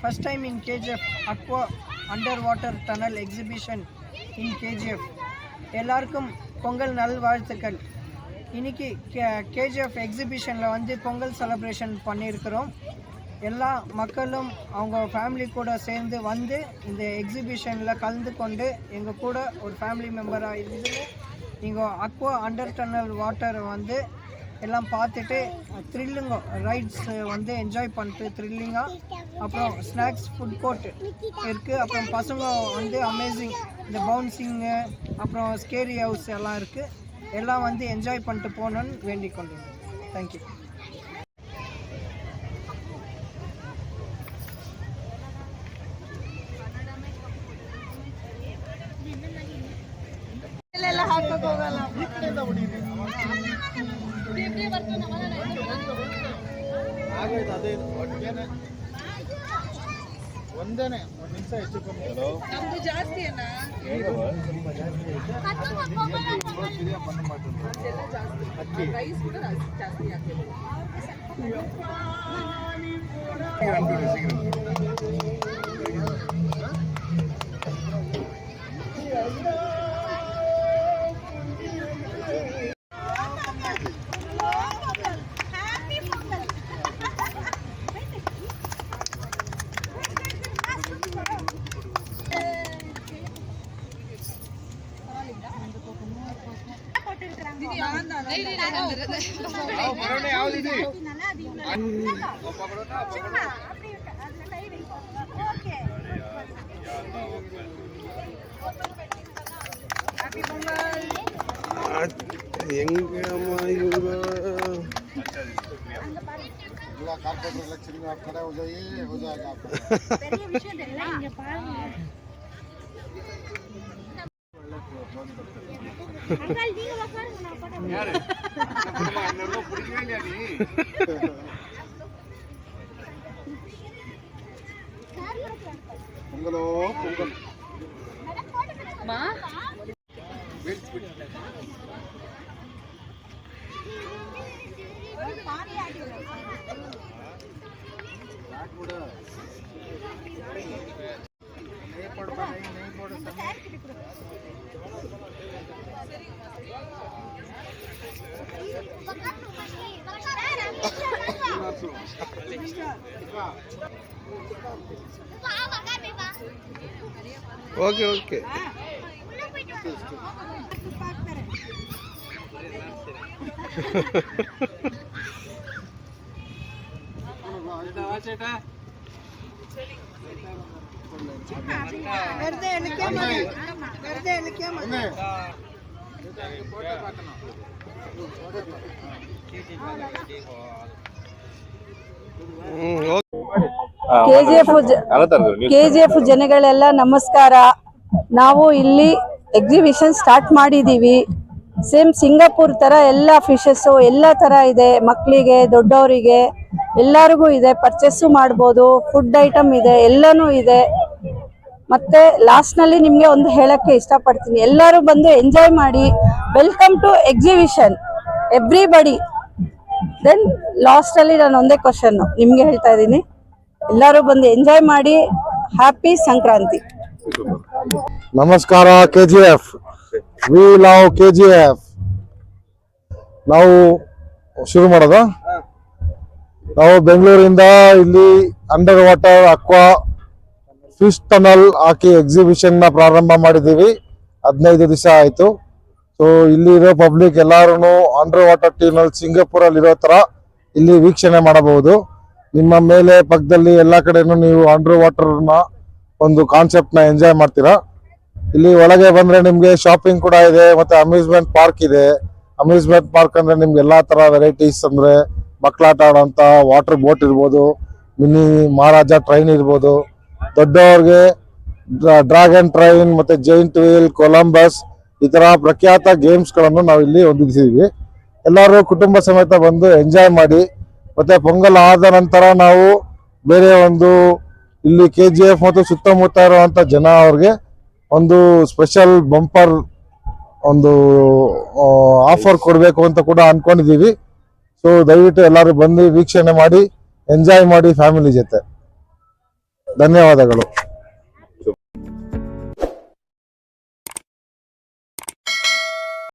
first time in KGF Aqua Underwater Tunnel Exhibition in KGF. எல்லாருக்கும் பொங்கல் நல்வாழ்த்துக்கள். இன்னைக்கு KGF எக்ஸிபிஷனில் வந்து பொங்கல் செலிப்ரேஷன் பண்ணியிருக்கிறோம். எல்லா மக்களும் அவங்க ஃபேமிலி கூட சேர்ந்து வந்து இந்த எக்ஸிபிஷனில் கலந்து கொண்டு எங்கள் கூட ஒரு ஃபேமிலி மெம்பராக இருந்து இங்கே அக்வா அண்டர் டன்னல் வாட்டரை வந்து எல்லாம் பார்த்துட்டு த்ரில்லிங்க ரைட்ஸ் வந்து என்ஜாய் பண்ணிட்டு த்ரில்லிங்காக, அப்புறம் ஸ்நாக்ஸ் ஃபுட் கோர்ட் இருக்குது, அப்புறம் பசங்க வந்து அமேசிங் இந்த பவுன்சிங்கு அப்புறம் ஸ்கேரி ஹவுஸ் எல்லாம் இருக்குது. எல்லாம் வந்து என்ஜாய் பண்ணிட்டு போகணுன்னு வேண்டிக் கொண்டேன். தேங்க்யூ. ಒಂದೇನೆ ಒಂದು ನಿಮಿಷ ಹೆಚ್ಚು ಕಮ್ಮಿ ನಮ್ದು ಜಾಸ್ತಿ ಅಣ್ಣ ಅಕ್ಕಿ ರೈಸ್ ಕೂಡ ಜಾಸ್ತಿ ಹಾಕಿದ್ರು. பொங்கலோ பொங்கல் ಓಕೆ ಓಕೆ ಕೆಜಿಎಫ್ ಜನಗಳೆಲ್ಲ ನಮಸ್ಕಾರ. ನಾವು ಇಲ್ಲಿ ಎಕ್ಸಿಬಿಷನ್ ಸ್ಟಾರ್ಟ್ ಮಾಡಿದೀವಿ. ಸೇಮ್ ಸಿಂಗಾಪುರ್ ತರ ಎಲ್ಲ ಫಿಶಸ್ ಎಲ್ಲ ತರ ಇದೆ. ಮಕ್ಕಳಿಗೆ ದೊಡ್ಡವರಿಗೆ ಎಲ್ಲರಿಗೂ ಇದೆ. ಪರ್ಚೇಸು ಮಾಡ್ಬೋದು. ಫುಡ್ ಐಟಮ್ ಇದೆ, ಎಲ್ಲನೂ ಇದೆ. ಮತ್ತೆ ಲಾಸ್ಟ್ ನಲ್ಲಿ ನಿಮ್ಗೆ ಒಂದು ಹೇಳಕ್ಕೆ ಇಷ್ಟಪಡ್ತೀನಿ, ಎಲ್ಲರೂ ಬಂದು ಎಂಜಾಯ್ ಮಾಡಿ. Welcome to exhibition everybody. Then last ಅಲ್ಲಿ ನಾನು ಒಂದೇ ಕ್ವಶನ್ ನಿಮ್ಗೆ ಹೇಳ್ತಾ ಇದ್ದೀನಿ, ಎಲ್ಲರೂ ಬಂದು ಎಂಜಾಯ್ ಮಾಡಿ. ಹ್ಯಾಪಿ ಸಂಕ್ರಾಂತಿ. ನಮಸ್ಕಾರ. KGF, we love KGF. ನಾವು ಶುರು ಮಾಡೋದ. ನಾವು ಬೆಂಗಳೂರಿಂದ ಇಲ್ಲಿ under water aqua fish tunnel ಹಾಕಿ ಎಕ್ಸಿಬಿಷನ್ ನ ಪ್ರಾರಂಭ ಮಾಡಿದೀವಿ. 15 ದಿವಸ ಆಯ್ತು. ಸೊ ಇಲ್ಲಿ ಇರೋ ಪಬ್ಲಿಕ್ ಎಲ್ಲಾರು ಅಂಡರ್ ವಾಟರ್ ಟನಲ್ ಸಿಂಗಾಪುರ್ ಅಲ್ಲಿ ಇರೋ ತರ ಇಲ್ಲಿ ವೀಕ್ಷಣೆ ಮಾಡಬಹುದು. ನಿಮ್ಮ ಮೇಲೆ ಪಕ್ಕದಲ್ಲಿ ಎಲ್ಲಾ ಕಡೆನೂ ನೀವು ಅಂಡರ್ ವಾಟರ್ ನ ಒಂದು ಕಾನ್ಸೆಪ್ಟ್ ನ ಎಂಜಾಯ್ ಮಾಡ್ತೀರಾ. ಇಲ್ಲಿ ಒಳಗೆ ಬಂದ್ರೆ ನಿಮ್ಗೆ ಶಾಪಿಂಗ್ ಕೂಡ ಇದೆ, ಮತ್ತೆ ಅಮ್ಯೂಸ್ಮೆಂಟ್ ಪಾರ್ಕ್ ಇದೆ. ಅಮ್ಯೂಸ್ಮೆಂಟ್ ಪಾರ್ಕ್ ಅಂದ್ರೆ ನಿಮ್ಗೆ ಎಲ್ಲಾ ತರ ವೆರೈಟೀಸ್, ಅಂದ್ರೆ ಮಕ್ಕಳಾಟ ಆಡೋಂತ ವಾಟರ್ ಬೋಟ್ ಇರ್ಬೋದು, ಮಿನಿ ಮಹಾರಾಜ ಟ್ರೈನ್ ಇರ್ಬೋದು, ದೊಡ್ಡವ್ರಿಗೆ ಡ್ರ್ಯಾಗನ್ ಟ್ರೈನ್, ಮತ್ತೆ ಜೈಂಟ್ ವೀಲ್, ಕೊಲಂಬಸ್, ಈ ತರ ಪ್ರಖ್ಯಾತ ಗೇಮ್ಸ್ ಗಳನ್ನು ನಾವು ಇಲ್ಲಿ ಹೊಂದಿದ್ದೀವಿ. ಎಲ್ಲರೂ ಕುಟುಂಬ ಸಮೇತ ಬಂದು ಎಂಜಾಯ್ ಮಾಡಿ. ಮತ್ತೆ ಪೊಂಗಲ್ ಆದ ನಂತರ ನಾವು ಬೇರೆ ಒಂದು ಇಲ್ಲಿ KGF ಮತ್ತು ಸುತ್ತಮುತ್ತ ಇರುವಂತ ಜನ ಅವ್ರಿಗೆ ಒಂದು ಸ್ಪೆಷಲ್ ಬಂಪರ್ ಒಂದು ಆಫರ್ ಕೊಡಬೇಕು ಅಂತ ಕೂಡ ಅನ್ಕೊಂಡಿದೀವಿ. ಸೊ ದಯವಿಟ್ಟು ಎಲ್ಲರೂ ಬಂದು ವೀಕ್ಷಣೆ ಮಾಡಿ, ಎಂಜಾಯ್ ಮಾಡಿ ಫ್ಯಾಮಿಲಿ ಜೊತೆ. ಧನ್ಯವಾದಗಳು.